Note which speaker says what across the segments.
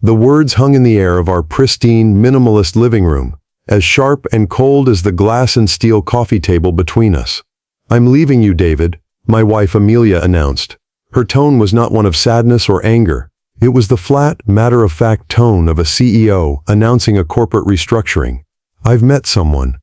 Speaker 1: The words hung in the air of our pristine, minimalist living room, as sharp and cold as the glass and steel coffee table between us. "I'm leaving you, David," my wife Amelia announced. Her tone was not one of sadness or anger. It was the flat, matter-of-fact tone of a CEO announcing a corporate restructuring. "I've met someone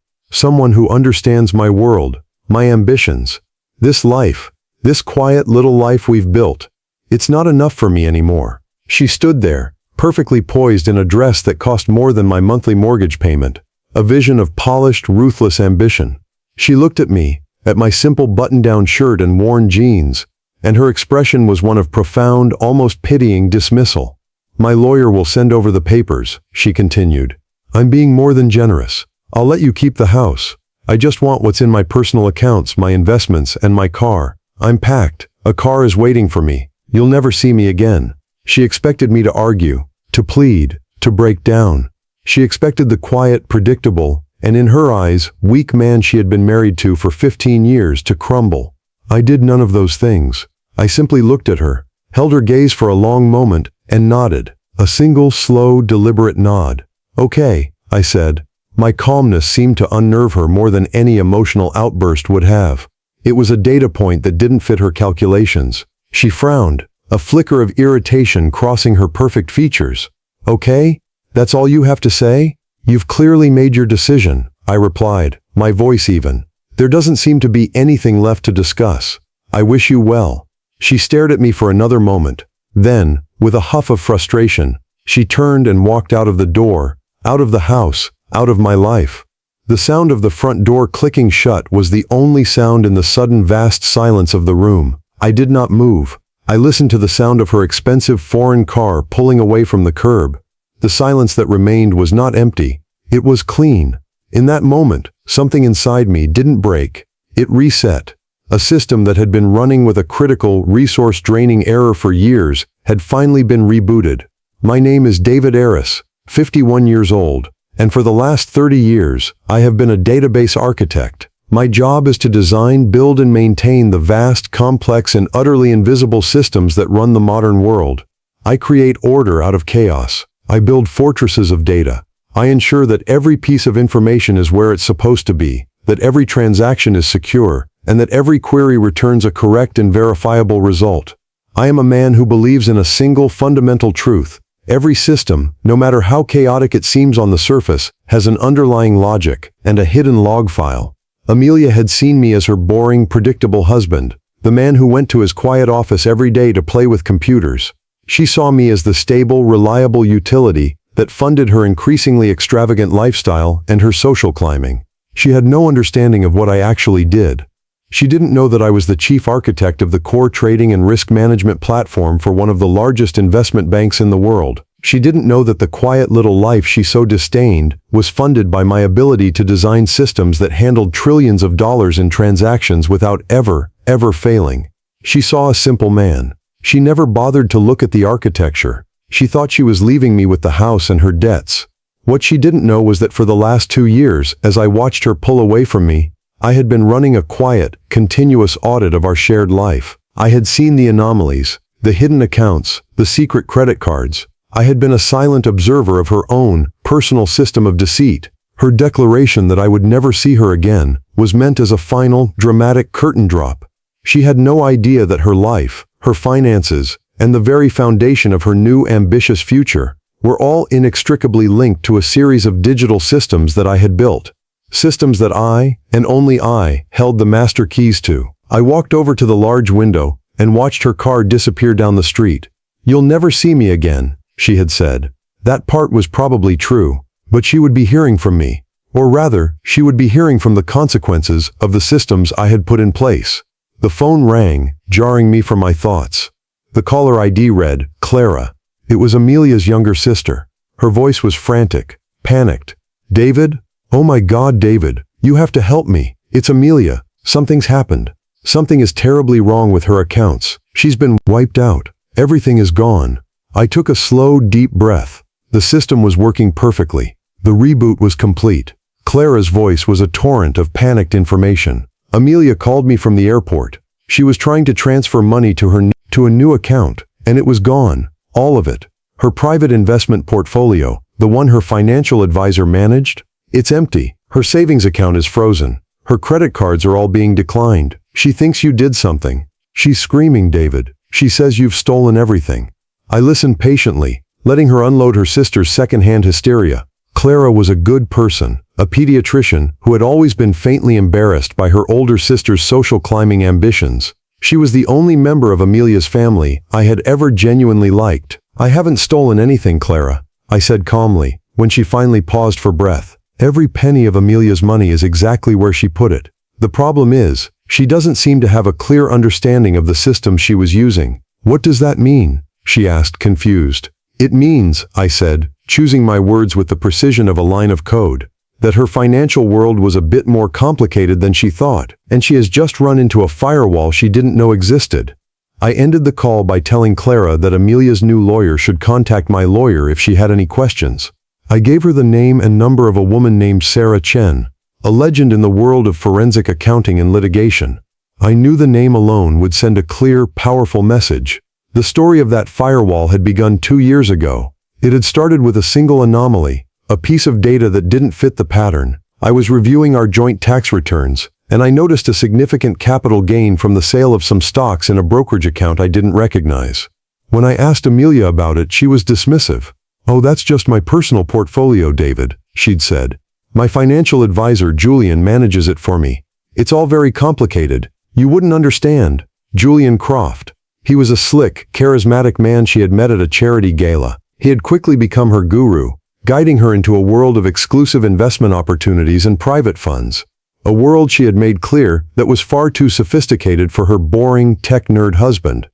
Speaker 1: who understands my world, my ambitions. This life, this quiet little life we've built, it's not enough for me anymore." She stood there, perfectly poised in a dress that cost more than my monthly mortgage payment, a vision of polished, ruthless ambition. She looked at me, at my simple button-down shirt and worn jeans, and her expression was one of profound, almost pitying dismissal. "My lawyer will send over the papers," she continued. "I'm being more than generous. I'll let you keep the house. I just want what's in my personal accounts, my investments, and my car. I'm packed. A car is waiting for me. You'll never see me again." She expected me to argue, to plead, to break down. She expected the quiet, predictable, and in her eyes, weak man she had been married to for 15 years to crumble. I did none of those things. I simply looked at her, held her gaze for a long moment, and nodded. A single, slow, deliberate nod. "Okay," I said. My calmness seemed to unnerve her more than any emotional outburst would have. It was a data point that didn't fit her calculations. She frowned, a flicker of irritation crossing her perfect features. "Okay? That's all you have to say? You've clearly made your decision," I replied, my voice even. "There doesn't seem to be anything left to discuss. I wish you well." She stared at me for another moment. Then, with a huff of frustration, she turned and walked out of the door, out of the house, out of my life. The sound of the front door clicking shut was the only sound in the sudden vast silence of the room. I did not move. I listened to the sound of her expensive foreign car pulling away from the curb. The silence that remained was not empty. It was clean. In that moment, something inside me didn't break. It reset. A system that had been running with a critical, resource-draining error for years had finally been rebooted. My name is David Aris, 51 years old, and for the last 30 years, I have been a database architect. My job is to design, build, and maintain the vast, complex, and utterly invisible systems that run the modern world. I create order out of chaos. I build fortresses of data. I ensure that every piece of information is where it's supposed to be, that every transaction is secure, and that every query returns a correct and verifiable result. I am a man who believes in a single fundamental truth. Every system, no matter how chaotic it seems on the surface, has an underlying logic and a hidden log file. Amelia had seen me as her boring, predictable husband, the man who went to his quiet office every day to play with computers. She saw me as the stable, reliable utility that funded her increasingly extravagant lifestyle and her social climbing. She had no understanding of what I actually did. She didn't know that I was the chief architect of the core trading and risk management platform for one of the largest investment banks in the world. She didn't know that the quiet little life she so disdained was funded by my ability to design systems that handled trillions of dollars in transactions without ever failing. She saw a simple man. She never bothered to look at the architecture. She thought she was leaving me with the house and her debts. What she didn't know was that for the last 2 years, as I watched her pull away from me, I had been running a quiet, continuous audit of our shared life. I had seen the anomalies, the hidden accounts, the secret credit cards. I had been a silent observer of her own, personal system of deceit. Her declaration that I would never see her again was meant as a final, dramatic curtain drop. She had no idea that her life, her finances, and the very foundation of her new ambitious future were all inextricably linked to a series of digital systems that I had built. Systems that I, and only I, held the master keys to. I walked over to the large window and watched her car disappear down the street. "You'll never see me again," she had said. That part was probably true, but she would be hearing from me. Or rather, she would be hearing from the consequences of the systems I had put in place. The phone rang, jarring me from my thoughts. The caller ID read, Clara. It was Amelia's younger sister. Her voice was frantic, panicked. "David? Oh my God, David, you have to help me. It's Amelia. Something's happened. Something is terribly wrong with her accounts. She's been wiped out. Everything is gone." I took a slow, deep breath. The system was working perfectly. The reboot was complete. Clara's voice was a torrent of panicked information. Amelia called me from the airport. She was trying to transfer money to a new account, and it was gone. All of it. Her private investment portfolio, the one her financial advisor managed? It's empty. Her savings account is frozen. Her credit cards are all being declined. She thinks you did something. She's screaming, David. She says you've stolen everything. I listened patiently, letting her unload her sister's second-hand hysteria. Clara was a good person, a pediatrician who had always been faintly embarrassed by her older sister's social climbing ambitions. She was the only member of Amelia's family I had ever genuinely liked. I haven't stolen anything, Clara, I said calmly, when she finally paused for breath. Every penny of Amelia's money is exactly where she put it. The problem is, she doesn't seem to have a clear understanding of the system she was using. What does that mean? She asked, confused. It means, I said, choosing my words with the precision of a line of code, that her financial world was a bit more complicated than she thought, and she has just run into a firewall she didn't know existed. I ended the call by telling Clara that Amelia's new lawyer should contact my lawyer if she had any questions. I gave her the name and number of a woman named Sarah Chen, a legend in the world of forensic accounting and litigation. I knew the name alone would send a clear, powerful message. The story of that firewall had begun 2 years ago. It had started with a single anomaly, a piece of data that didn't fit the pattern. I was reviewing our joint tax returns, and I noticed a significant capital gain from the sale of some stocks in a brokerage account I didn't recognize. When I asked Amelia about it, she was dismissive. "Oh, that's just my personal portfolio, David," she'd said. "My financial advisor, Julian, manages it for me. It's all very complicated. You wouldn't understand." Julian Croft. He was a slick, charismatic man she had met at a charity gala. He had quickly become her guru, guiding her into a world of exclusive investment opportunities and private funds. A world she had made clear that was far too sophisticated for her boring, tech nerd husband.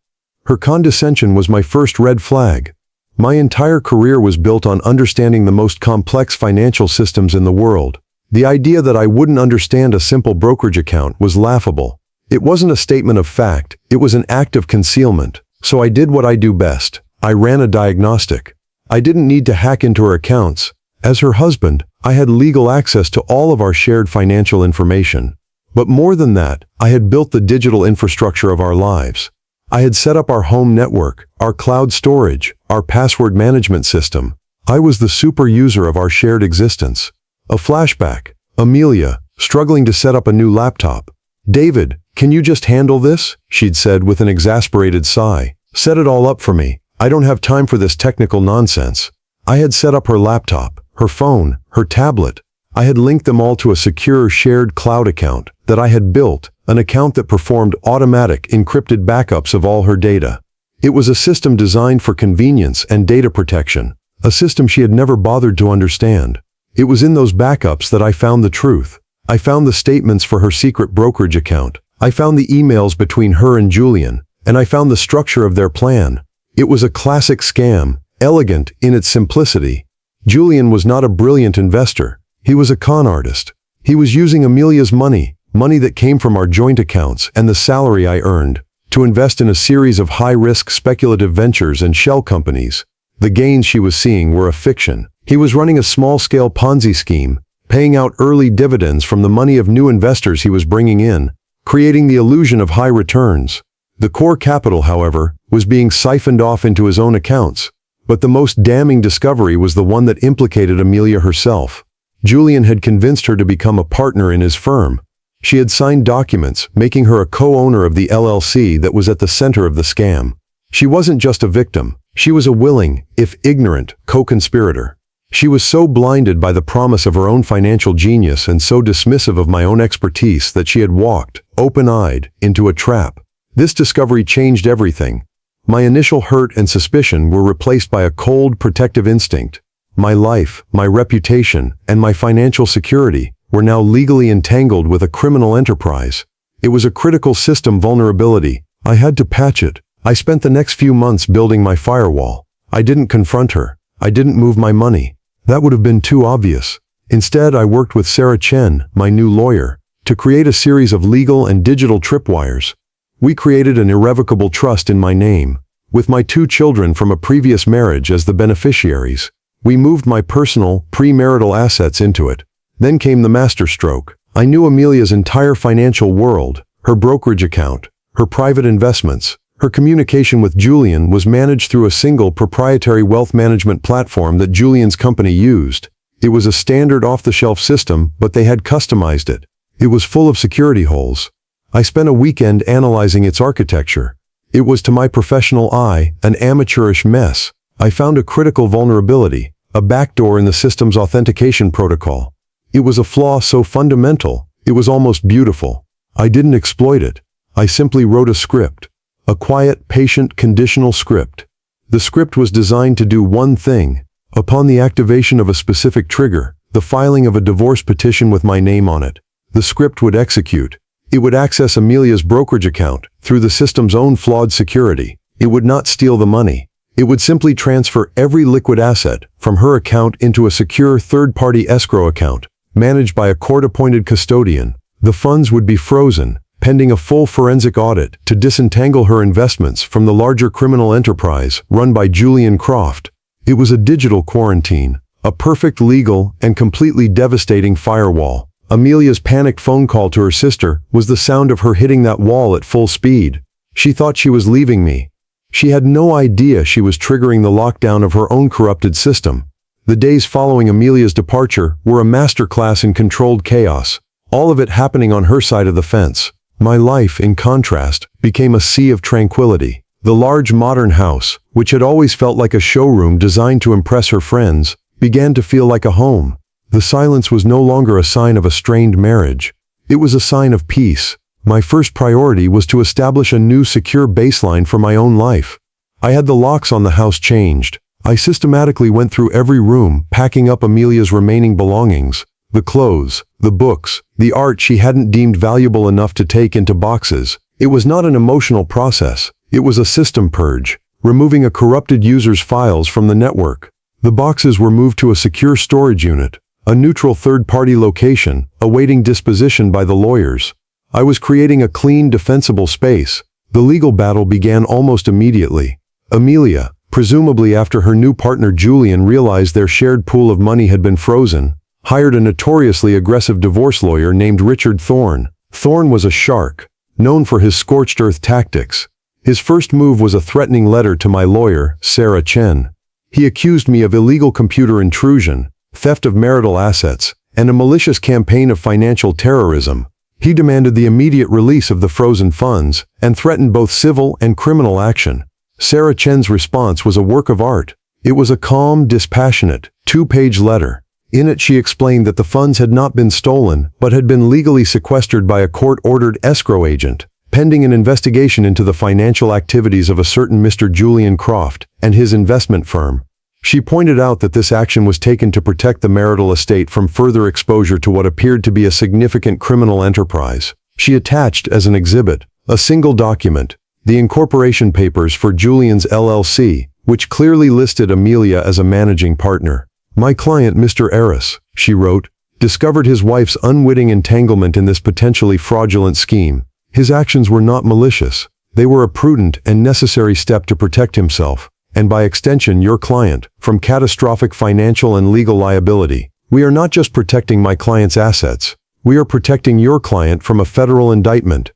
Speaker 1: Her condescension was my first red flag. My entire career was built on understanding the most complex financial systems in the world. The idea that I wouldn't understand a simple brokerage account was laughable. It wasn't a statement of fact, it was an act of concealment. So I did what I do best. I ran a diagnostic. I didn't need to hack into her accounts. As her husband, I had legal access to all of our shared financial information. But more than that, I had built the digital infrastructure of our lives. I had set up our home network, our cloud storage, our password management system. I was the super user of our shared existence. A flashback. Amelia, struggling to set up a new laptop. "David, can you just handle this?" she'd said with an exasperated sigh. "Set it all up for me. I don't have time for this technical nonsense." I had set up her laptop, her phone, her tablet. I had linked them all to a secure shared cloud account that I had built, an account that performed automatic encrypted backups of all her data. It was a system designed for convenience and data protection, a system she had never bothered to understand. It was in those backups that I found the truth. I found the statements for her secret brokerage account. I found the emails between her and Julian, and I found the structure of their plan. It was a classic scam, elegant in its simplicity. Julian was not a brilliant investor. He was a con artist. He was using Amelia's money that came from our joint accounts and the salary I earned, to invest in a series of high-risk speculative ventures and shell companies. The gains she was seeing were a fiction. He was running a small-scale Ponzi scheme, paying out early dividends from the money of new investors he was bringing in, creating the illusion of high returns. The core capital, however, was being siphoned off into his own accounts. But the most damning discovery was the one that implicated Amelia herself. Julian had convinced her to become a partner in his firm. She had signed documents, making her a co-owner of the LLC that was at the center of the scam. She wasn't just a victim. She was a willing, if ignorant, co-conspirator. She was so blinded by the promise of her own financial genius and so dismissive of my own expertise that she had walked, open-eyed, into a trap. This discovery changed everything. My initial hurt and suspicion were replaced by a cold, protective instinct. My life, my reputation, and my financial security were now legally entangled with a criminal enterprise. It was a critical system vulnerability. I had to patch it. I spent the next few months building my firewall. I didn't confront her. I didn't move my money. That would have been too obvious. Instead, I worked with Sarah Chen, my new lawyer, to create a series of legal and digital tripwires. We created an irrevocable trust in my name, with my 2 children from a previous marriage as the beneficiaries. We moved my personal, premarital assets into it. Then came the masterstroke. I knew Amelia's entire financial world, her brokerage account, her private investments, Her communication with Julian was managed through a single proprietary wealth management platform that Julian's company used. It was a standard off-the-shelf system, but they had customized it. It was full of security holes. I spent a weekend analyzing its architecture. It was, to my professional eye, an amateurish mess. I found a critical vulnerability, a backdoor in the system's authentication protocol. It was a flaw so fundamental, it was almost beautiful. I didn't exploit it. I simply wrote a script. A quiet, patient, conditional script. The script was designed to do one thing. Upon the activation of a specific trigger, the filing of a divorce petition with my name on it, the script would execute. It would access Amelia's brokerage account through the system's own flawed security. It would not steal the money. It would simply transfer every liquid asset from her account into a secure third-party escrow account, managed by a court-appointed custodian. The funds would be frozen, pending a full forensic audit to disentangle her investments from the larger criminal enterprise run by Julian Croft. It was a digital quarantine, a perfect legal and completely devastating firewall. Amelia's panicked phone call to her sister was the sound of her hitting that wall at full speed. She thought she was leaving me. She had no idea she was triggering the lockdown of her own corrupted system. The days following Amelia's departure were a masterclass in controlled chaos, all of it happening on her side of the fence. My life, in contrast, became a sea of tranquility. The large modern house, which had always felt like a showroom designed to impress her friends, began to feel like a home. The silence was no longer a sign of a strained marriage. It was a sign of peace. My first priority was to establish a new secure baseline for my own life. I had the locks on the house changed. I systematically went through every room, packing up Amelia's remaining belongings. The clothes, the books, the art she hadn't deemed valuable enough to take into boxes. It was not an emotional process. It was a system purge, removing a corrupted user's files from the network. The boxes were moved to a secure storage unit, a neutral third-party location, awaiting disposition by the lawyers. I was creating a clean, defensible space. The legal battle began almost immediately. Amelia, presumably after her new partner Julian realized their shared pool of money had been frozen, hired a notoriously aggressive divorce lawyer named Richard Thorne. Thorne was a shark, known for his scorched earth tactics. His first move was a threatening letter to my lawyer, Sarah Chen. He accused me of illegal computer intrusion, theft of marital assets, and a malicious campaign of financial terrorism. He demanded the immediate release of the frozen funds and threatened both civil and criminal action. Sarah Chen's response was a work of art. It was a calm, dispassionate, 2-page letter. In it she explained that the funds had not been stolen but had been legally sequestered by a court-ordered escrow agent, pending an investigation into the financial activities of a certain Mr. Julian Croft and his investment firm. She pointed out that this action was taken to protect the marital estate from further exposure to what appeared to be a significant criminal enterprise. She attached as an exhibit a single document, the incorporation papers for Julian's LLC, which clearly listed Amelia as a managing partner. My client, Mr. Eris, she wrote, discovered his wife's unwitting entanglement in this potentially fraudulent scheme. His actions were not malicious. They were a prudent and necessary step to protect himself, and by extension your client, from catastrophic financial and legal liability. We are not just protecting my client's assets. We are protecting your client from a federal indictment.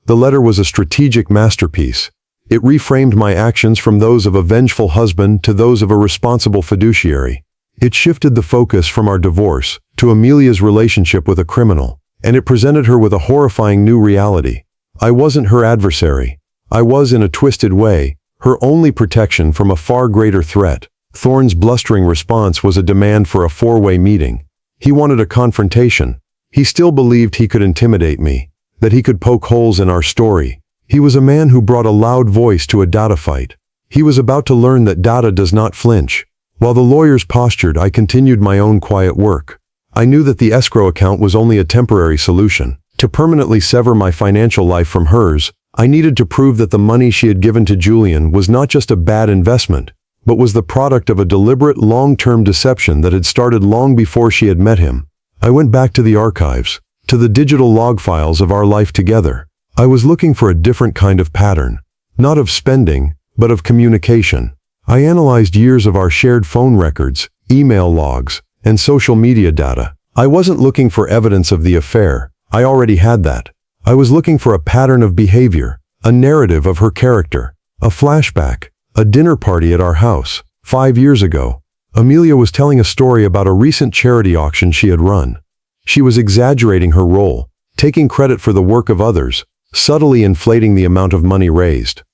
Speaker 1: The letter was a strategic masterpiece. It reframed my actions from those of a vengeful husband to those of a responsible fiduciary. It shifted the focus from our divorce to Amelia's relationship with a criminal, and it presented her with a horrifying new reality. I wasn't her adversary. I was, in a twisted way, her only protection from a far greater threat. Thorne's blustering response was a demand for a 4-way meeting. He wanted a confrontation. He still believed he could intimidate me, that he could poke holes in our story. He was a man who brought a loud voice to a data fight. He was about to learn that data does not flinch. While the lawyers postured, I continued my own quiet work. I knew that the escrow account was only a temporary solution. To permanently sever my financial life from hers, I needed to prove that the money she had given to Julian was not just a bad investment, but was the product of a deliberate long-term deception that had started long before she had met him. I went back to the archives, to the digital log files of our life together. I was looking for a different kind of pattern, not of spending, but of communication. I analyzed years of our shared phone records, email logs, and social media data. I wasn't looking for evidence of the affair. I already had that. I was looking for a pattern of behavior, A narrative of her character. A flashback. A dinner party at our house. 5 years ago. Amelia was telling a story about a recent charity auction she had run. She was exaggerating her role, taking credit for the work of others, subtly inflating the amount of money raised.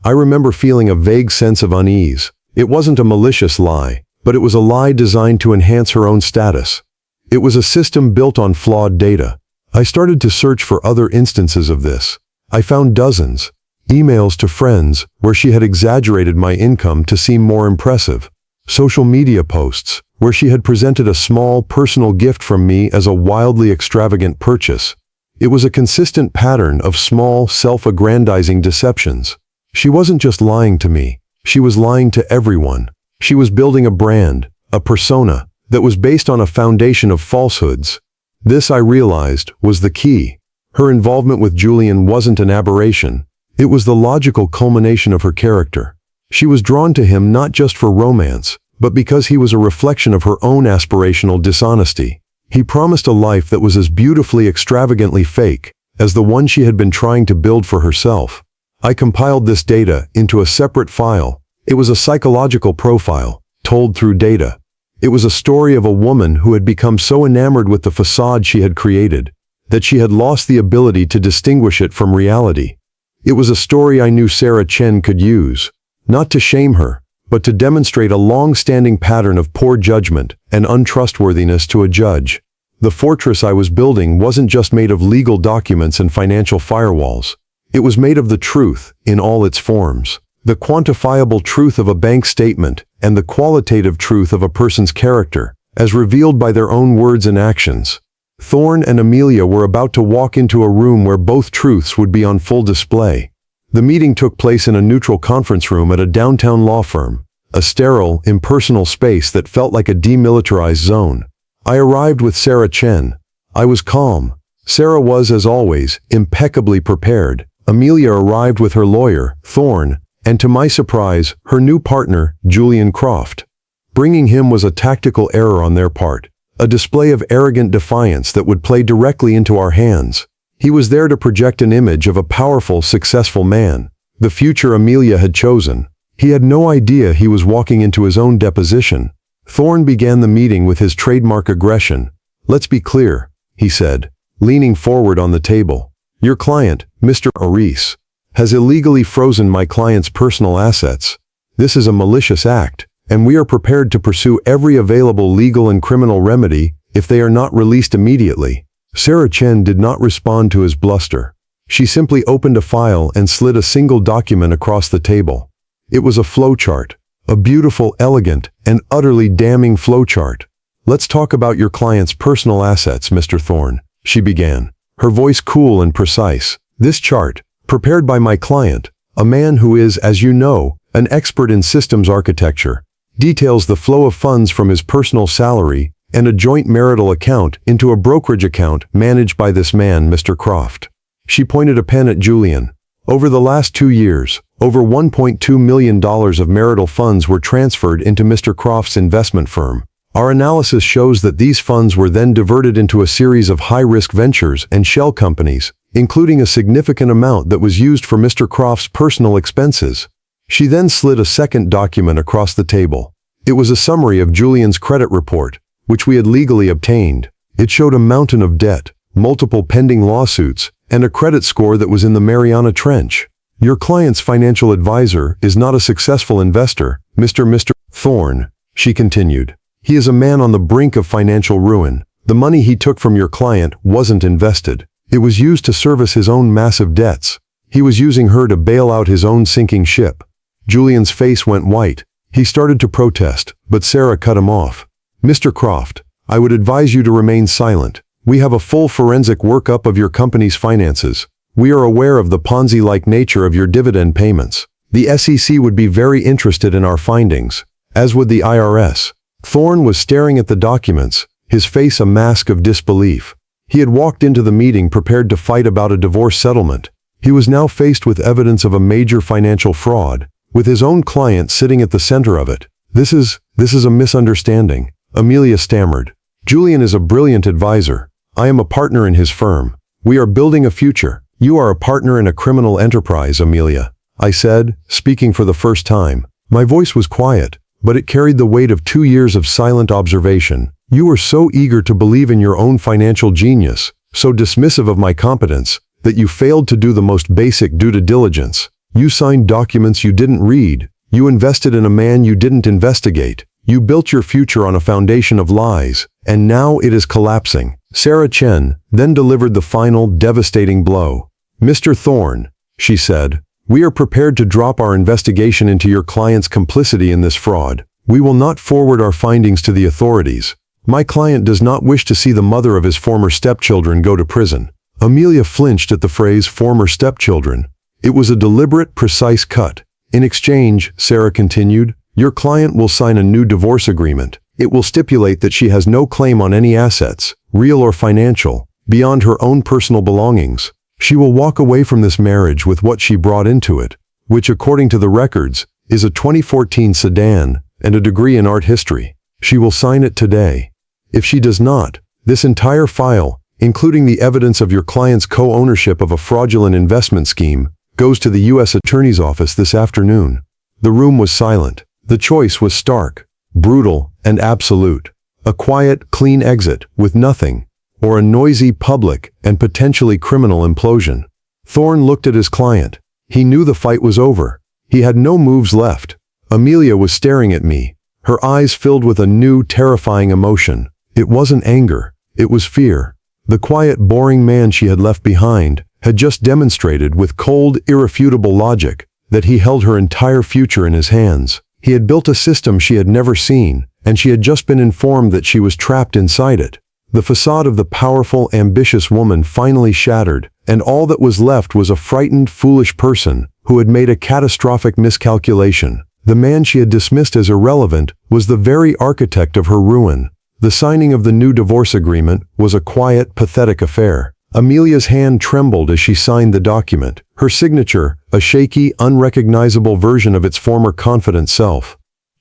Speaker 1: I remember feeling a vague sense of unease. It wasn't a malicious lie, but it was a lie designed to enhance her own status. It was a system built on flawed data. I started to search for other instances of this. I found dozens. Emails to friends where she had exaggerated my income to seem more impressive. Social media posts where she had presented a small personal gift from me as a wildly extravagant purchase. It was a consistent pattern of small, self-aggrandizing deceptions. She wasn't just lying to me. She was lying to everyone. She was building a brand, a persona, that was based on a foundation of falsehoods. This, I realized, was the key. Her involvement with Julian wasn't an aberration. It was the logical culmination of her character. She was drawn to him not just for romance, but because he was a reflection of her own aspirational dishonesty. He promised a life that was as beautifully extravagantly fake as the one she had been trying to build for herself. I compiled this data into a separate file. It was a psychological profile, told through data. It was a story of a woman who had become so enamored with the facade she had created that she had lost the ability to distinguish it from reality. It was a story I knew Sarah Chen could use, not to shame her, but to demonstrate a long-standing pattern of poor judgment and untrustworthiness to a judge. The fortress I was building wasn't just made of legal documents and financial firewalls. It was made of the truth in all its forms. The quantifiable truth of a bank statement and the qualitative truth of a person's character, as revealed by their own words and actions. Thorne and Amelia were about to walk into a room where both truths would be on full display. The meeting took place in a neutral conference room at a downtown law firm, a sterile, impersonal space that felt like a demilitarized zone. I arrived with Sarah Chen. I was calm. Sarah was, as always, impeccably prepared. Amelia arrived with her lawyer, Thorne, and to my surprise, her new partner, Julian Croft. Bringing him was a tactical error on their part, a display of arrogant defiance that would play directly into our hands. He was there to project an image of a powerful, successful man, the future Amelia had chosen. He had no idea he was walking into his own deposition. Thorne began the meeting with his trademark aggression. "Let's be clear," he said, leaning forward on the table. "Your client, Mr. Maurice, has illegally frozen my client's personal assets. This is a malicious act, and we are prepared to pursue every available legal and criminal remedy if they are not released immediately." Sarah Chen did not respond to his bluster. She simply opened a file and slid a single document across the table. It was a flowchart, a beautiful, elegant, and utterly damning flowchart. "Let's talk about your client's personal assets, Mr. Thorne," she began, her voice cool and precise. "This chart, prepared by my client, a man who is, as you know, an expert in systems architecture, details the flow of funds from his personal salary and a joint marital account into a brokerage account managed by this man, Mr. Croft." She pointed a pen at Julian. "Over the last 2 years, over $1.2 million of marital funds were transferred into Mr. Croft's investment firm. Our analysis shows that these funds were then diverted into a series of high-risk ventures and shell companies, including a significant amount that was used for Mr. Croft's personal expenses." She then slid a second document across the table. It was a summary of Julian's credit report, which we had legally obtained. It showed a mountain of debt, multiple pending lawsuits, and a credit score that was in the Mariana Trench. "Your client's financial advisor is not a successful investor, Mr. Thorne," she continued. "He is a man on the brink of financial ruin. The money he took from your client wasn't invested. It was used to service his own massive debts. He was using her to bail out his own sinking ship." Julian's face went white. He started to protest, but Sarah cut him off. "Mr. Croft, I would advise you to remain silent. We have a full forensic workup of your company's finances. We are aware of the Ponzi-like nature of your dividend payments. The SEC would be very interested in our findings, as would the IRS." Thorne was staring at the documents, his face a mask of disbelief. He had walked into the meeting prepared to fight about a divorce settlement. He was now faced with evidence of a major financial fraud, with his own client sitting at the center of it. This is a misunderstanding," Amelia stammered. "Julian is a brilliant advisor. I am a partner in his firm. We are building a future, You are a partner in a criminal enterprise, Amelia, I said, speaking for the first time. My voice was quiet, but it carried the weight of 2 years of silent observation. You were so eager to believe in your own financial genius, so dismissive of my competence, that you failed to do the most basic due diligence. You signed documents you didn't read. You invested in a man you didn't investigate. You built your future on a foundation of lies, and now it is collapsing. Sarah Chen then delivered the final, devastating blow. Mr. Thorne, she said, we are prepared to drop our investigation into your client's complicity in this fraud. We will not forward our findings to the authorities. My client does not wish to see the mother of his former stepchildren go to prison. Amelia flinched at the phrase former stepchildren. It was a deliberate, precise cut. In exchange, Sarah continued, your client will sign a new divorce agreement. It will stipulate that she has no claim on any assets, real or financial, beyond her own personal belongings. She will walk away from this marriage with what she brought into it, which according to the records, is a 2014 sedan and a degree in art history. She will sign it today. If she does not, this entire file, including the evidence of your client's co-ownership of a fraudulent investment scheme, goes to the U.S. Attorney's Office this afternoon. The room was silent. The choice was stark, brutal, and absolute. A quiet, clean exit with nothing, or a noisy, public, and potentially criminal implosion. Thorne looked at his client. He knew the fight was over. He had no moves left. Amelia was staring at me, her eyes filled with a new, terrifying emotion. It wasn't anger. It was fear. The quiet, boring man she had left behind had just demonstrated with cold, irrefutable logic that he held her entire future in his hands. He had built a system she had never seen, and she had just been informed that she was trapped inside it. The facade of the powerful, ambitious woman finally shattered, and all that was left was a frightened, foolish person who had made a catastrophic miscalculation. The man she had dismissed as irrelevant was the very architect of her ruin. The signing of the new divorce agreement was a quiet, pathetic affair. Amelia's hand trembled as she signed the document, her signature, a shaky, unrecognizable version of its former confident self.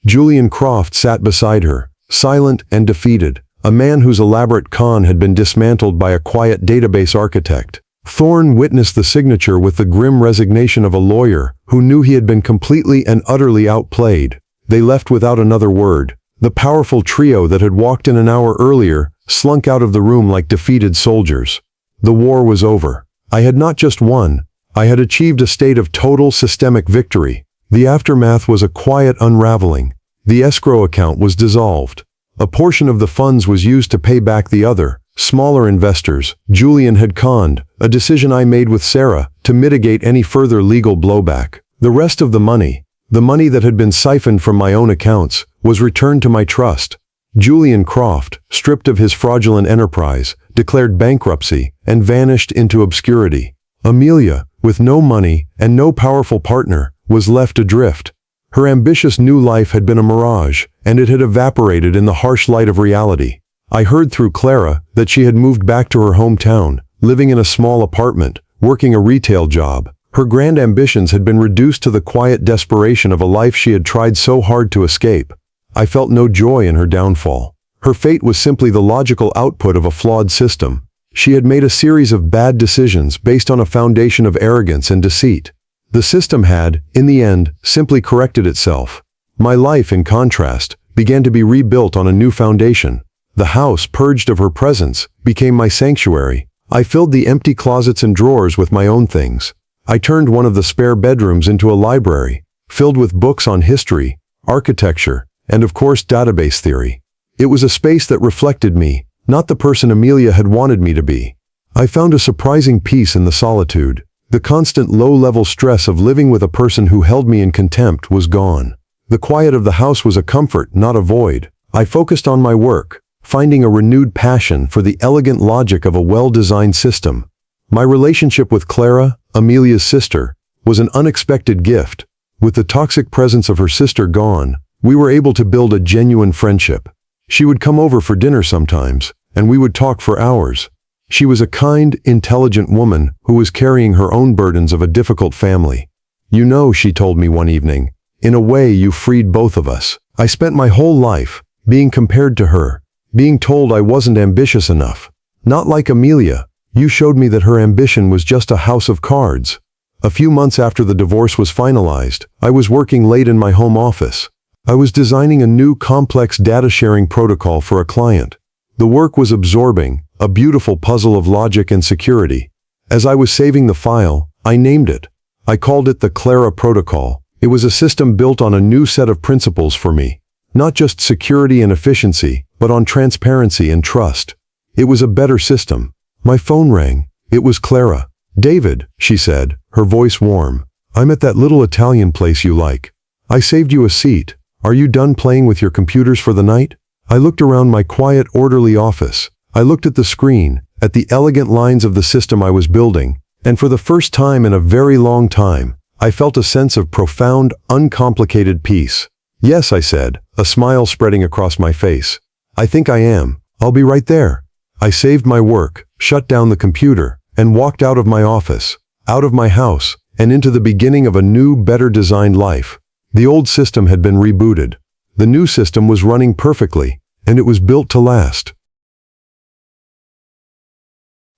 Speaker 1: Julian Croft sat beside her, silent and defeated, a man whose elaborate con had been dismantled by a quiet database architect. Thorne witnessed the signature with the grim resignation of a lawyer who knew he had been completely and utterly outplayed. They left without another word. The powerful trio that had walked in an hour earlier slunk out of the room like defeated soldiers. The war was over. I had not just won, I had achieved a state of total systemic victory. The aftermath was a quiet unraveling. The escrow account was dissolved. A portion of the funds was used to pay back the other, smaller investors. Julian had conned, a decision I made with Sarah, to mitigate any further legal blowback. The rest of the money that had been siphoned from my own accounts, was returned to my trust. Julian Croft, stripped of his fraudulent enterprise, declared bankruptcy and vanished into obscurity. Amelia, with no money and no powerful partner, was left adrift. Her ambitious new life had been a mirage, and it had evaporated in the harsh light of reality. I heard through Clara that she had moved back to her hometown, living in a small apartment, working a retail job. Her grand ambitions had been reduced to the quiet desperation of a life she had tried so hard to escape. I felt no joy in her downfall. Her fate was simply the logical output of a flawed system. She had made a series of bad decisions based on a foundation of arrogance and deceit. The system had, in the end, simply corrected itself. My life, in contrast, began to be rebuilt on a new foundation. The house, purged of her presence, became my sanctuary. I filled the empty closets and drawers with my own things. I turned one of the spare bedrooms into a library, filled with books on history, architecture, and of course database theory. It was a space that reflected me, not the person Amelia had wanted me to be. I found a surprising peace in the solitude. The constant low-level stress of living with a person who held me in contempt was gone. The quiet of the house was a comfort, not a void. I focused on my work, finding a renewed passion for the elegant logic of a well-designed system. My relationship with Clara, Amelia's sister, was an unexpected gift. With the toxic presence of her sister gone, we were able to build a genuine friendship. She would come over for dinner sometimes, and we would talk for hours. She was a kind, intelligent woman who was carrying her own burdens of a difficult family. You know, she told me one evening, in a way you freed both of us. I spent my whole life being compared to her, being told I wasn't ambitious enough. Not like Amelia, You showed me that her ambition was just a house of cards. A few months after the divorce was finalized, I was working late in my home office. I was designing a new complex data sharing protocol for a client. The work was absorbing, a beautiful puzzle of logic and security. As I was saving the file, I named it. I called it the Clara Protocol. It was a system built on a new set of principles for me. Not just security and efficiency, but on transparency and trust. It was a better system. My phone rang. It was Clara. "David," she said, her voice warm. "I'm at that little Italian place you like. I saved you a seat. Are you done playing with your computers for the night?" I looked around my quiet, orderly office. I looked at the screen, at the elegant lines of the system I was building, and for the first time in a very long time, I felt a sense of profound, uncomplicated peace. "Yes," I said, a smile spreading across my face. "I think I am. I'll be right there." I saved my work, shut down the computer, and walked out of my office, out of my house, and into the beginning of a new, better designed life. The old system had been rebooted. The new system was running perfectly, and it was built to last.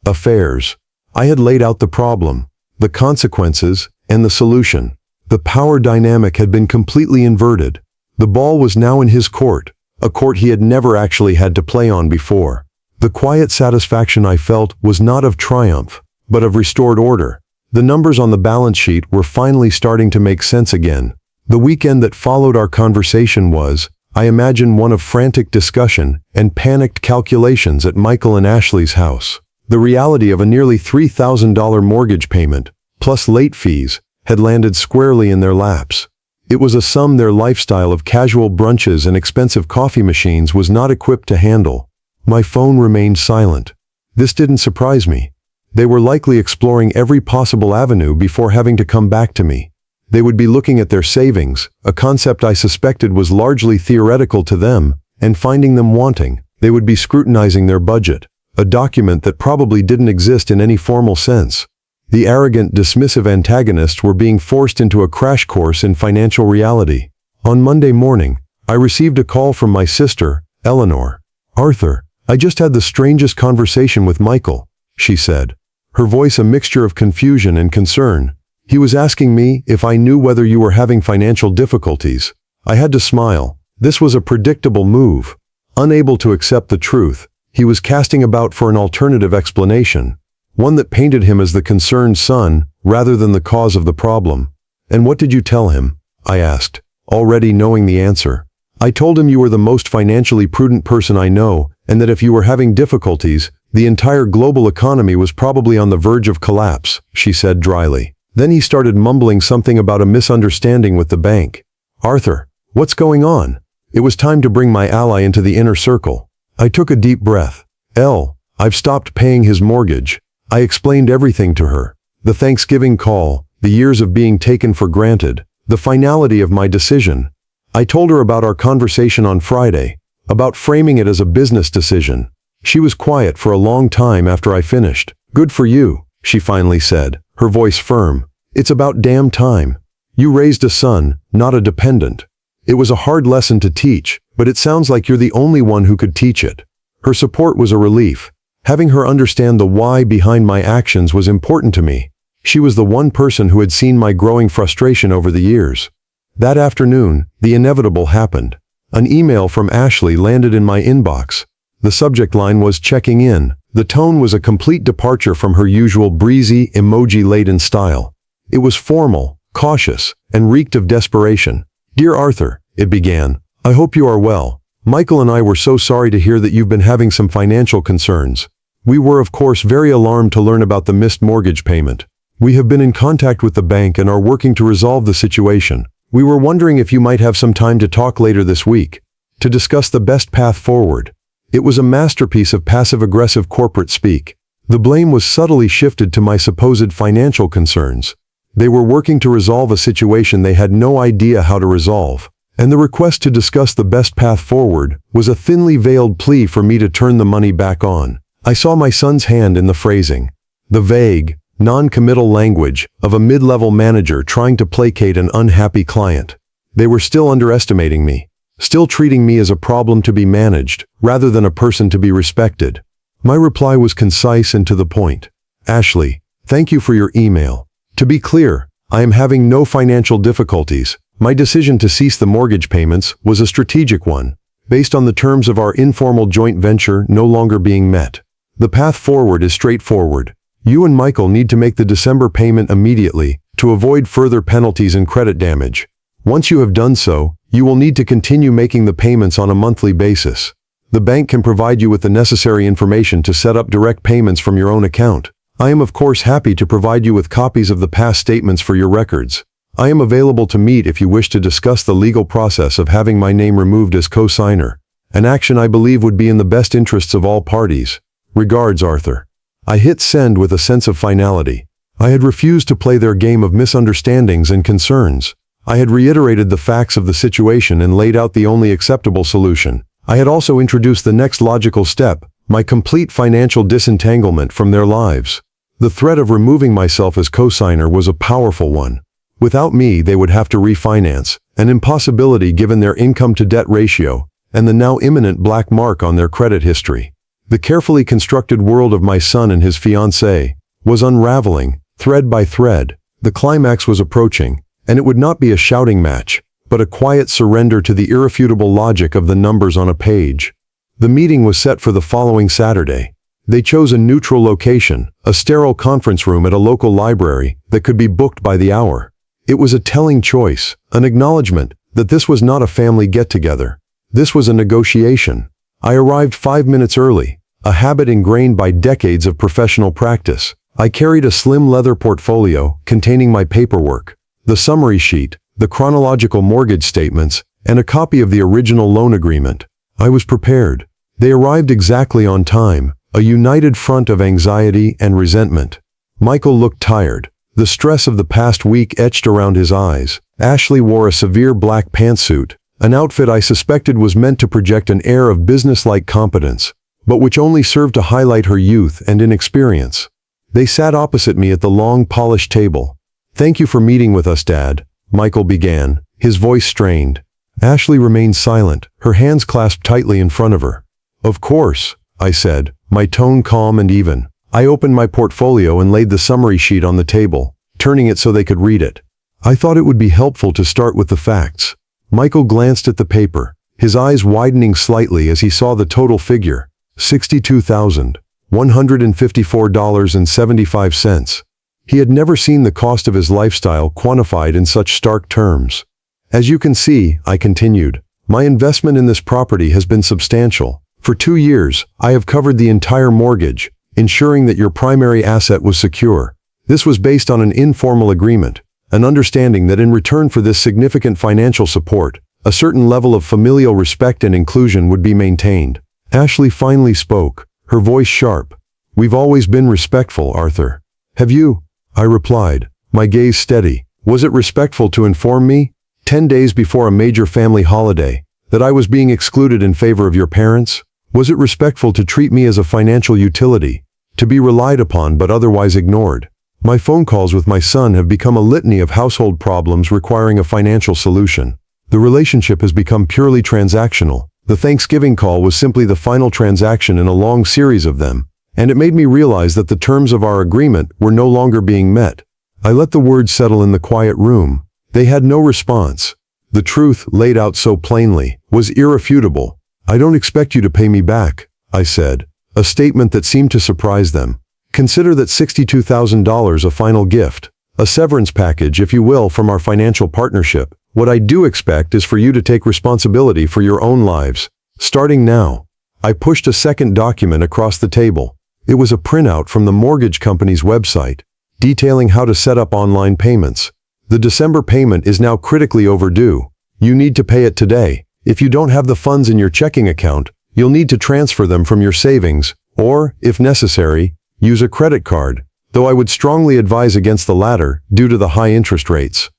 Speaker 1: Affairs. I had laid out the problem, the consequences, and the solution. The power dynamic had been completely inverted. The ball was now in his court, a court he had never actually had to play on before. The quiet satisfaction I felt was not of triumph, but of restored order. The numbers on the balance sheet were finally starting to make sense again. The weekend that followed our conversation was, I imagine, one of frantic discussion and panicked calculations at Michael and Ashley's house. The reality of a nearly $3,000 mortgage payment, plus late fees, had landed squarely in their laps. It was a sum their lifestyle of casual brunches and expensive coffee machines was not equipped to handle. My phone remained silent. This didn't surprise me. They were likely exploring every possible avenue before having to come back to me. They would be looking at their savings, a concept I suspected was largely theoretical to them, and finding them wanting. They would be scrutinizing their budget, a document that probably didn't exist in any formal sense. The arrogant, dismissive antagonists were being forced into a crash course in financial reality. On Monday morning, I received a call from my sister, Eleanor. "Arthur, I just had the strangest conversation with Michael," she said, her voice a mixture of confusion and concern. "He was asking me if I knew whether you were having financial difficulties." I had to smile. This was a predictable move. Unable to accept the truth, he was casting about for an alternative explanation, one that painted him as the concerned son rather than the cause of the problem. "And what did you tell him?" I asked, already knowing the answer. "I told him you were the most financially prudent person I know, and that if you were having difficulties, the entire global economy was probably on the verge of collapse," she said dryly. Then he started mumbling something about a misunderstanding with the bank. "Arthur, what's going on?" It was time to bring my ally into the inner circle. I took a deep breath. I've stopped paying his mortgage." I explained everything to her. The Thanksgiving call, the years of being taken for granted, the finality of my decision. I told her about our conversation on Friday, about framing it as a business decision. She was quiet for a long time after I finished. "Good for you," she finally said, her voice firm. "It's about damn time. You raised a son, not a dependent. It was a hard lesson to teach, but it sounds like you're the only one who could teach it." Her support was a relief. Having her understand the why behind my actions was important to me. She was the one person who had seen my growing frustration over the years. That afternoon, the inevitable happened. An email from Ashley landed in my inbox. The subject line was "checking in." The tone was a complete departure from her usual breezy, emoji-laden style. It was formal, cautious, and reeked of desperation. "Dear Arthur," it began, "I hope you are well. Michael and I were so sorry to hear that you've been having some financial concerns. We were, of course, very alarmed to learn about the missed mortgage payment. We have been in contact with the bank and are working to resolve the situation. We were wondering if you might have some time to talk later this week, to discuss the best path forward." It was a masterpiece of passive-aggressive corporate speak. The blame was subtly shifted to my supposed financial concerns. They were working to resolve a situation they had no idea how to resolve. And the request to discuss the best path forward was a thinly veiled plea for me to turn the money back on. I saw my son's hand in the phrasing. The vague, non-committal language of a mid-level manager trying to placate an unhappy client. They were still underestimating me, still treating me as a problem to be managed, rather than a person to be respected. My reply was concise and to the point. Ashley, thank you for your email. To be clear, I am having no financial difficulties. My decision to cease the mortgage payments was a strategic one, based on the terms of our informal joint venture no longer being met. The path forward is straightforward. You and Michael need to make the December payment immediately to avoid further penalties and credit damage. Once you have done so, you will need to continue making the payments on a monthly basis. The bank can provide you with the necessary information to set up direct payments from your own account. I am of course happy to provide you with copies of the past statements for your records. I am available to meet if you wish to discuss the legal process of having my name removed as co-signer, an action I believe would be in the best interests of all parties. Regards, Arthur. I hit send with a sense of finality. I had refused to play their game of misunderstandings and concerns. I had reiterated the facts of the situation and laid out the only acceptable solution. I had also introduced the next logical step, my complete financial disentanglement from their lives. The threat of removing myself as co-signer was a powerful one. Without me, they would have to refinance, an impossibility given their income-to-debt ratio and the now imminent black mark on their credit history. The carefully constructed world of my son and his fiancée was unraveling, thread by thread. The climax was approaching, and it would not be a shouting match, but a quiet surrender to the irrefutable logic of the numbers on a page. The meeting was set for the following Saturday. They chose a neutral location, a sterile conference room at a local library that could be booked by the hour. It was a telling choice, an acknowledgement that this was not a family get-together. This was a negotiation. I arrived 5 minutes early, a habit ingrained by decades of professional practice. I carried a slim leather portfolio containing my paperwork, the summary sheet, the chronological mortgage statements, and a copy of the original loan agreement. I was prepared. They arrived exactly on time, a united front of anxiety and resentment. Michael looked tired, the stress of the past week etched around his eyes. Ashley wore a severe black pantsuit, an outfit I suspected was meant to project an air of businesslike competence, but which only served to highlight her youth and inexperience. They sat opposite me at the long, polished table. "Thank you for meeting with us, Dad," Michael began, his voice strained. Ashley remained silent, her hands clasped tightly in front of her. "Of course," I said, my tone calm and even. I opened my portfolio and laid the summary sheet on the table, turning it so they could read it. I thought it would be helpful to start with the facts. Michael glanced at the paper, his eyes widening slightly as he saw the total figure, $62,154.75. He had never seen the cost of his lifestyle quantified in such stark terms. "As you can see," I continued, "my investment in this property has been substantial. For 2 years, I have covered the entire mortgage, ensuring that your primary asset was secure. This was based on an informal agreement, an understanding that in return for this significant financial support, a certain level of familial respect and inclusion would be maintained." Ashley finally spoke, her voice sharp. "We've always been respectful, Arthur." "Have you?" I replied, my gaze steady. "Was it respectful to inform me, 10 days before a major family holiday, that I was being excluded in favor of your parents? Was it respectful to treat me as a financial utility, to be relied upon but otherwise ignored? My phone calls with my son have become a litany of household problems requiring a financial solution. The relationship has become purely transactional. The Thanksgiving call was simply the final transaction in a long series of them, and it made me realize that the terms of our agreement were no longer being met. I let the words settle in the quiet room. They had no response. The truth, laid out so plainly, was irrefutable. "I don't expect you to pay me back," I said, a statement that seemed to surprise them. "Consider that $62,000 a final gift, a severance package, if you will, from our financial partnership. What I do expect is for you to take responsibility for your own lives, starting now." I pushed a second document across the table. It was a printout from the mortgage company's website, detailing how to set up online payments. "The December payment is now critically overdue. You need to pay it today. If you don't have the funds in your checking account, you'll need to transfer them from your savings, or, if necessary, use a credit card, though I would strongly advise against the latter due to the high interest rates."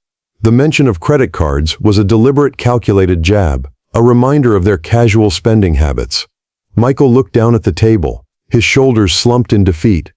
Speaker 1: The mention of credit cards was a deliberate, calculated jab, a reminder of their casual spending habits. Michael looked down at the table, his shoulders slumped in defeat.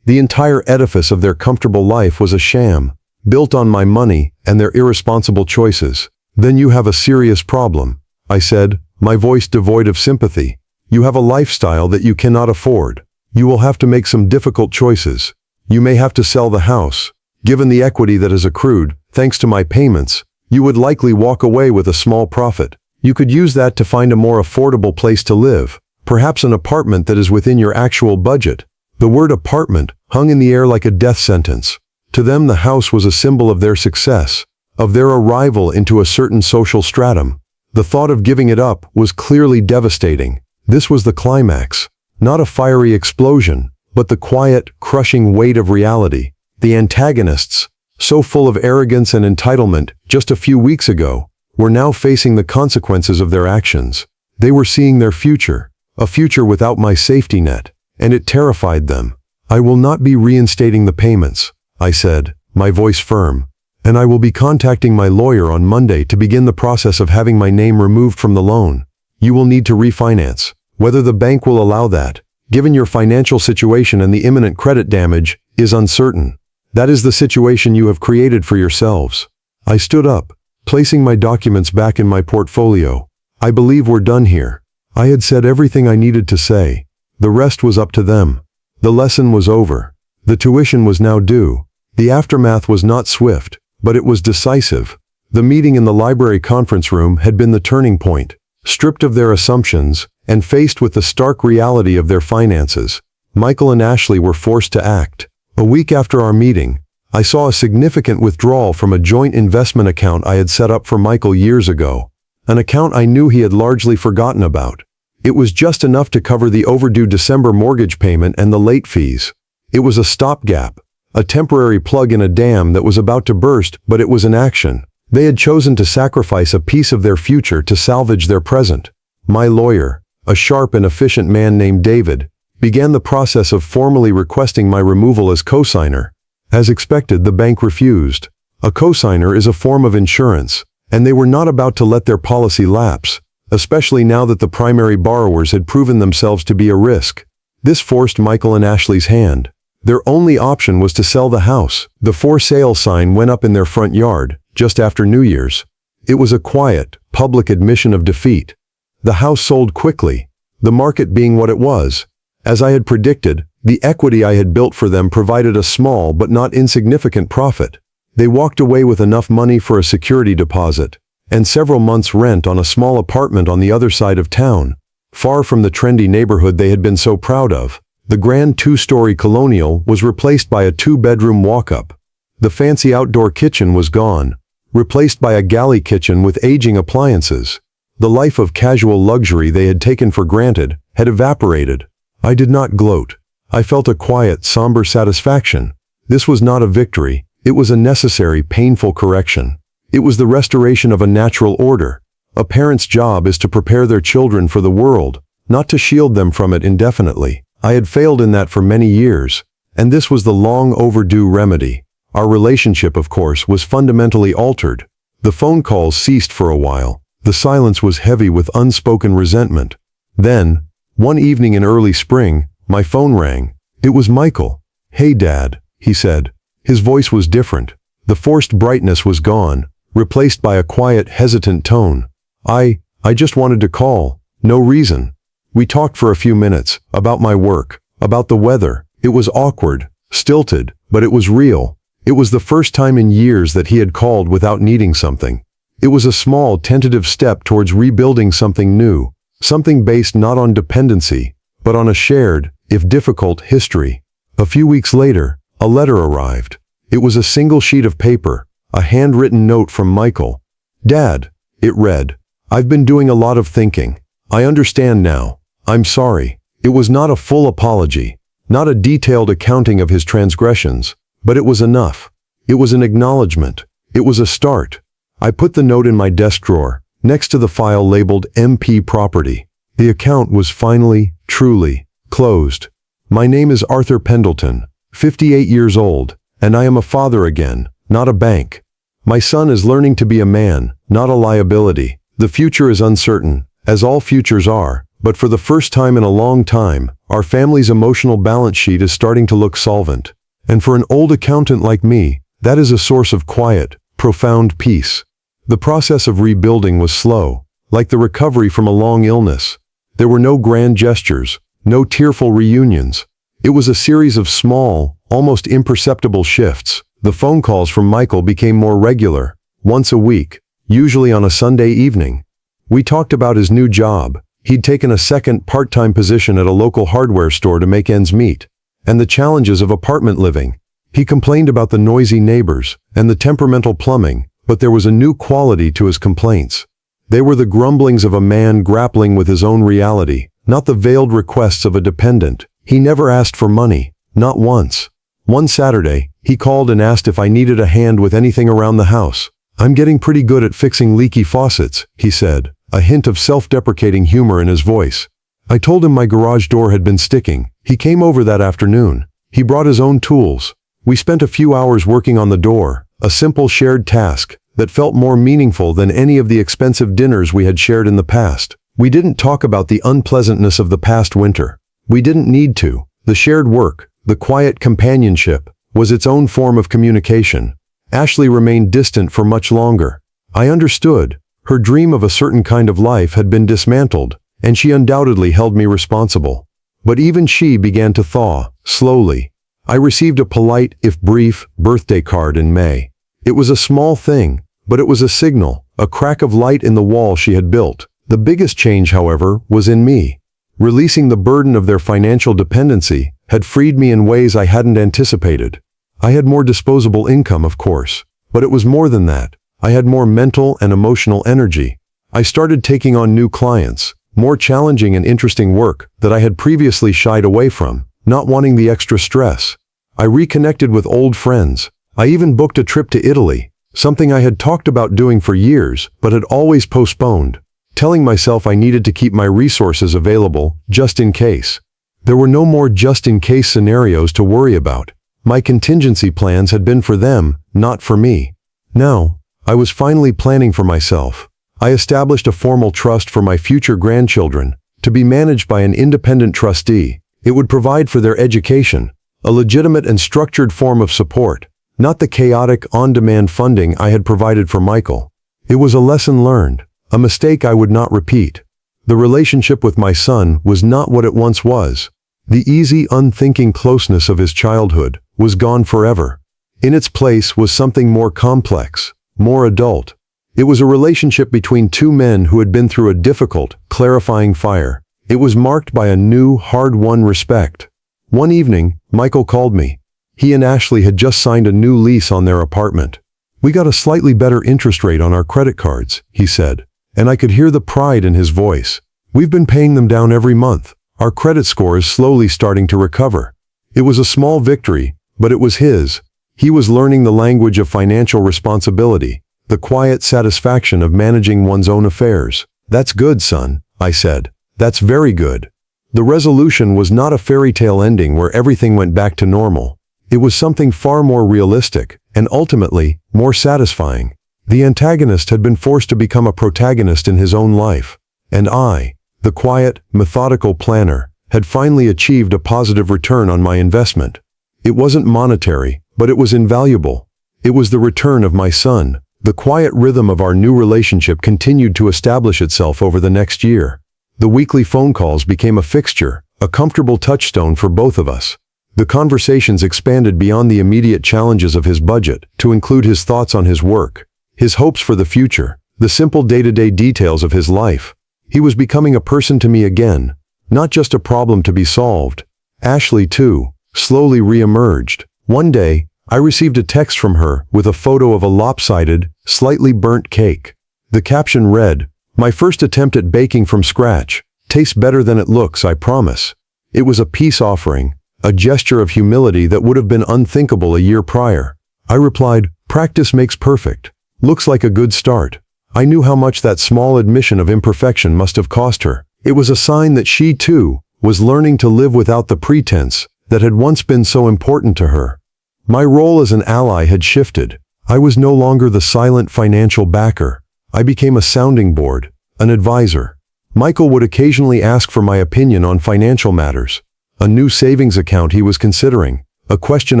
Speaker 1: The entire edifice of their comfortable life was a sham, built on my money and their irresponsible choices. "Then you have a serious problem," I said, my voice devoid of sympathy. You have a lifestyle that you cannot afford. You will have to make some difficult choices. You may have to sell the house. Given the equity that has accrued, thanks to my payments, you would likely walk away with a small profit. You could use that to find a more affordable place to live, perhaps an apartment that is within your actual budget. The word apartment hung in the air like a death sentence. To them, the house was a symbol of their success, of their arrival into a certain social stratum. The thought of giving it up was clearly devastating. This was the climax. Not a fiery explosion, but the quiet, crushing weight of reality. The antagonists, so full of arrogance and entitlement just a few weeks ago, were now facing the consequences of their actions. They were seeing their future, a future without my safety net, and it terrified them. I will not be reinstating the payments, I said, my voice firm, and I will be contacting my lawyer on Monday to begin the process of having my name removed from the loan. You will need to refinance. Whether the bank will allow that, given your financial situation and the imminent credit damage, is uncertain. That is the situation you have created for yourselves. I stood up, placing my documents back in my portfolio. I believe we're done here. I had said everything I needed to say. The rest was up to them. The lesson was over. The tuition was now due. The aftermath was not swift, but it was decisive. The meeting in the library conference room had been the turning point. Stripped of their assumptions, and faced with the stark reality of their finances, Michael and Ashley were forced to act. A week after our meeting, I saw a significant withdrawal from a joint investment account I had set up for Michael years ago. An account I knew he had largely forgotten about. It was just enough to cover the overdue December mortgage payment and the late fees. It was a stopgap, a temporary plug in a dam that was about to burst, but it was in action. They had chosen to sacrifice a piece of their future to salvage their present. My lawyer, a sharp and efficient man named David, began the process of formally requesting my removal as cosigner. As expected, the bank refused. A cosigner is a form of insurance, and they were not about to let their policy lapse, especially now that the primary borrowers had proven themselves to be a risk. This forced Michael and Ashley's hand. Their only option was to sell the house. The for sale sign went up in their front yard, just after New Year's. It was a quiet, public admission of defeat. The house sold quickly, the market being what it was. As I had predicted, the equity I had built for them provided a small but not insignificant profit. They walked away with enough money for a security deposit, and several months' rent on a small apartment on the other side of town, far from the trendy neighborhood they had been so proud of. The grand two-story colonial was replaced by a two-bedroom walk-up. The fancy outdoor kitchen was gone, replaced by a galley kitchen with aging appliances. The life of casual luxury they had taken for granted had evaporated. I did not gloat. I felt a quiet, somber satisfaction. This was not a victory. It was a necessary, painful correction. It was the restoration of a natural order. A parent's job is to prepare their children for the world, not to shield them from it indefinitely. I had failed in that for many years, and this was the long overdue remedy. Our relationship, of course, was fundamentally altered. The phone calls ceased for a while. The silence was heavy with unspoken resentment. Then, one evening in early spring, my phone rang. It was Michael. "Hey, Dad," he said. His voice was different. The forced brightness was gone, replaced by a quiet, hesitant tone. I just wanted to call. No reason. We talked for a few minutes, about my work, about the weather. It was awkward, stilted, but it was real. It was the first time in years that he had called without needing something. It was a small, tentative step towards rebuilding something new, something based not on dependency, but on a shared, if difficult, history. A few weeks later, a letter arrived. It was a single sheet of paper, a handwritten note from Michael. "Dad," it read, "I've been doing a lot of thinking. I understand now. I'm sorry." It was not a full apology, not a detailed accounting of his transgressions, but it was enough. It was an acknowledgement. It was a start. I put the note in my desk drawer, next to the file labeled MP Property. The account was finally, truly, closed. My name is Arthur Pendleton, 58 years old, and I am a father again, not a bank. My son is learning to be a man, not a liability. The future is uncertain, as all futures are, but for the first time in a long time, our family's emotional balance sheet is starting to look solvent. And for an old accountant like me, that is a source of quiet, profound peace. The process of rebuilding was slow, like the recovery from a long illness. There were no grand gestures, no tearful reunions. It was a series of small, almost imperceptible shifts. The phone calls from Michael became more regular, once a week, usually on a Sunday evening. We talked about his new job. He'd taken a second part-time position at a local hardware store to make ends meet, and the challenges of apartment living. He complained about the noisy neighbors and the temperamental plumbing, but there was a new quality to his complaints. They were the grumblings of a man grappling with his own reality, not the veiled requests of a dependent. He never asked for money, not once. One Saturday, he called and asked if I needed a hand with anything around the house. "I'm getting pretty good at fixing leaky faucets," he said, a hint of self-deprecating humor in his voice. I told him my garage door had been sticking. He came over that afternoon. He brought his own tools. We spent a few hours working on the door, a simple shared task that felt more meaningful than any of the expensive dinners we had shared in the past. We didn't talk about the unpleasantness of the past winter. We didn't need to. The shared work, the quiet companionship, was its own form of communication. Ashley remained distant for much longer. I understood. Her dream of a certain kind of life had been dismantled, and she undoubtedly held me responsible. But even she began to thaw, slowly. I received a polite, if brief, birthday card in May. It was a small thing, but it was a signal, a crack of light in the wall she had built. The biggest change, however, was in me. Releasing the burden of their financial dependency had freed me in ways I hadn't anticipated. I had more disposable income, of course, but it was more than that. I had more mental and emotional energy. I started taking on new clients, more challenging and interesting work that I had previously shied away from, not wanting the extra stress. I reconnected with old friends. I even booked a trip to Italy, something I had talked about doing for years but had always postponed, telling myself I needed to keep my resources available just in case. There were no more just-in-case scenarios to worry about. My contingency plans had been for them, not for me. Now, I was finally planning for myself. I established a formal trust for my future grandchildren, to be managed by an independent trustee. It would provide for their education, a legitimate and structured form of support, not the chaotic, on-demand funding I had provided for Michael. It was a lesson learned, a mistake I would not repeat. The relationship with my son was not what it once was. The easy, unthinking closeness of his childhood was gone forever. In its place was something more complex, more adult. It was a relationship between two men who had been through a difficult, clarifying fire. It was marked by a new, hard-won respect. One evening, Michael called me. He and Ashley had just signed a new lease on their apartment. "We got a slightly better interest rate on our credit cards," he said, and I could hear the pride in his voice. "We've been paying them down every month. Our credit score is slowly starting to recover." It was a small victory, but it was his. He was learning the language of financial responsibility, the quiet satisfaction of managing one's own affairs. "That's good, son," I said. "That's very good." The resolution was not a fairy tale ending where everything went back to normal. It was something far more realistic, and ultimately, more satisfying. The antagonist had been forced to become a protagonist in his own life, and I, the quiet, methodical planner, had finally achieved a positive return on my investment. It wasn't monetary, but it was invaluable. It was the return of my son. The quiet rhythm of our new relationship continued to establish itself over the next year. The weekly phone calls became a fixture, a comfortable touchstone for both of us. The conversations expanded beyond the immediate challenges of his budget to include his thoughts on his work, his hopes for the future, the simple day-to-day details of his life. He was becoming a person to me again, not just a problem to be solved. Ashley, too, slowly re-emerged. One day, I received a text from her with a photo of a lopsided, slightly burnt cake. The caption read, "My first attempt at baking from scratch. Tastes better than it looks, I promise." It was a peace offering, a gesture of humility that would have been unthinkable a year prior. I replied, "Practice makes perfect. Looks like a good start." I knew how much that small admission of imperfection must have cost her. It was a sign that she, too, was learning to live without the pretense that had once been so important to her. My role as an ally had shifted. I was no longer the silent financial backer. I became a sounding board, an advisor. Michael would occasionally ask for my opinion on financial matters. A new savings account he was considering, a question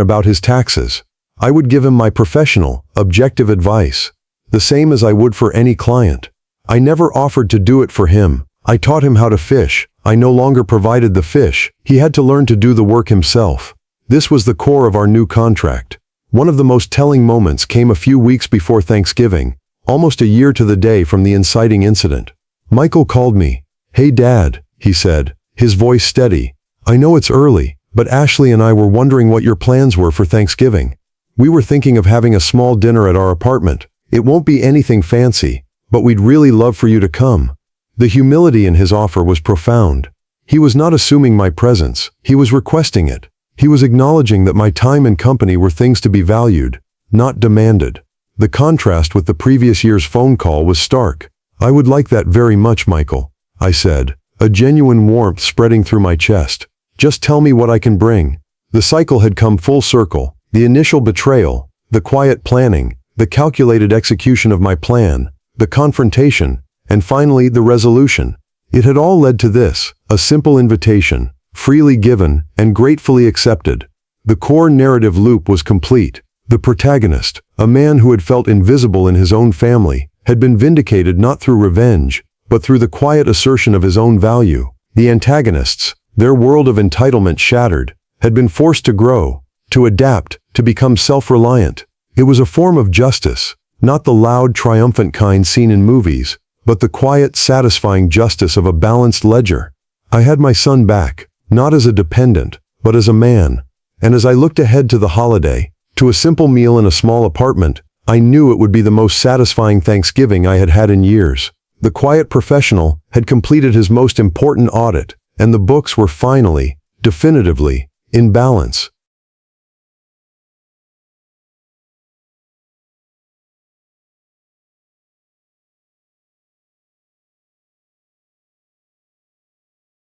Speaker 1: about his taxes. I would give him my professional, objective advice, the same as I would for any client. I never offered to do it for him. I taught him how to fish. I no longer provided the fish. He had to learn to do the work himself. This was the core of our new contract. One of the most telling moments came a few weeks before Thanksgiving, almost a year to the day from the inciting incident. Michael called me. "Hey Dad," he said, his voice steady. "I know it's early, but Ashley and I were wondering what your plans were for Thanksgiving. We were thinking of having a small dinner at our apartment. It won't be anything fancy, but we'd really love for you to come." The humility in his offer was profound. He was not assuming my presence. He was requesting it. He was acknowledging that my time and company were things to be valued, not demanded. The contrast with the previous year's phone call was stark. "I would like that very much, Michael," I said, a genuine warmth spreading through my chest. "Just tell me what I can bring." The cycle had come full circle. The initial betrayal, the quiet planning, the calculated execution of my plan, the confrontation, and finally the resolution. It had all led to this, a simple invitation, freely given and gratefully accepted. The core narrative loop was complete. The protagonist, a man who had felt invisible in his own family, had been vindicated not through revenge, but through the quiet assertion of his own value. The antagonists, their world of entitlement shattered, had been forced to grow, to adapt, to become self-reliant. It was a form of justice, not the loud, triumphant kind seen in movies, but the quiet, satisfying justice of a balanced ledger. I had my son back, not as a dependent, but as a man. And as I looked ahead to the holiday, to a simple meal in a small apartment, I knew it would be the most satisfying Thanksgiving I had had in years. The quiet professional had completed his most important audit, and the books were finally, definitively, in balance.